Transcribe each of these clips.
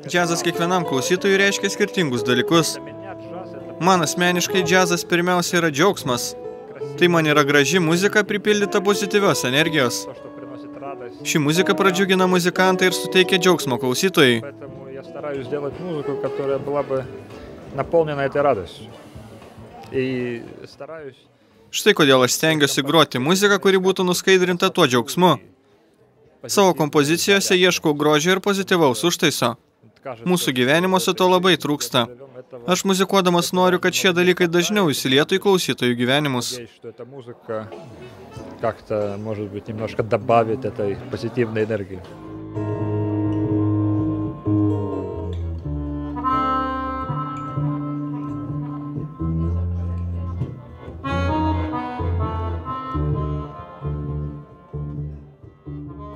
Džiazas kiekvienam klausytojui reiškia skirtingus dalykus. Man asmeniškai džiazas pirmiausia yra džiaugsmas. Tai man yra graži muzika pripildyta pozityvios energijos. Ši muzika pradžiugina muzikantą ir suteikia džiaugsmo klausytojai. Štai kodėl aš stengiuosi groti muziką, kuri būtų nuskaidrinta tuo džiaugsmu. Savo kompozicijose ieškau grožio ir pozityvaus užtaiso. Mūsų gyvenimuose to labai trūksta. Aš muzikuodamas noriu, kad šie dalykai dažniau įsilietų į klausytojų gyvenimus. Как-то, может быть, немножко добавить этой позитивной энергии.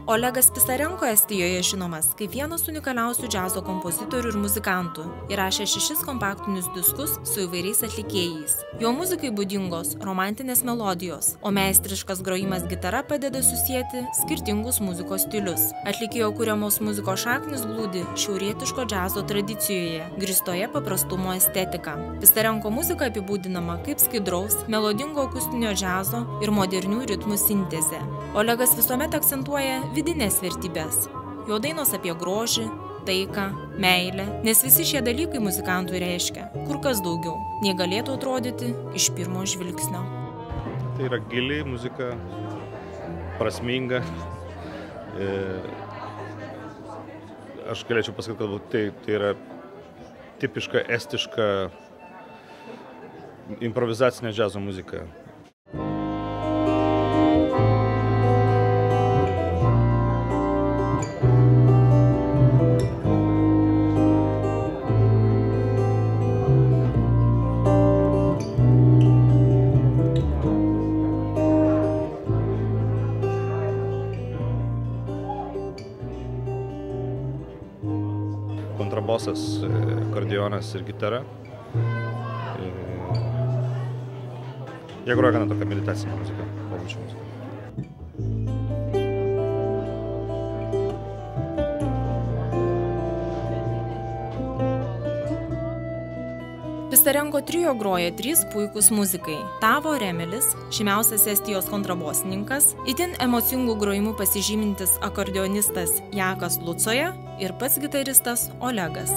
Olegas Pisarenko Estijoje žinomas kaip vienas unikaliausių džiazo kompozitorių ir muzikantų. Įrašė 6 kompaktinius diskus su įvairiais atlikėjais. Jo muzikai būdingos romantinės melodijos, o meistriškas grojimas gitara padeda susieti skirtingus muzikos stilius. Atlikėjo kuriamos muzikos šaknis glūdi šiaurietiško džiazo tradicijoje, grįstoje paprastumo estetika. Pisarenko muzika apibūdinama kaip skaidraus, melodingo akustinio džiazo ir modernių ritmų sintezė. Olegas visuomet akcentuoja vidinės vertybės. Jo dainos apie grožį, taiką, meilę, nes visi šie dalykai muzikantui reiškia kur kas daugiau, nei galėtų atrodyti iš pirmo žvilgsnio. Tai yra gili muzika, prasminga. Aš galėčiau pasakyti, kad tai yra tipiška estiška improvizacinė džiazo muzika. Kontrabosas, akordeonas ir gitara. Jie groja gana tokia meditacinė muzika, pobūdžio muzika. Pisarenko trio groja 3 puikūs muzikai. Tavo Remelis, žymiausias Estijos kontrabosininkas, itin emocingų grojimų pasižymintis akordeonistas Jakas Lucoja ir pats gitaristas Olegas.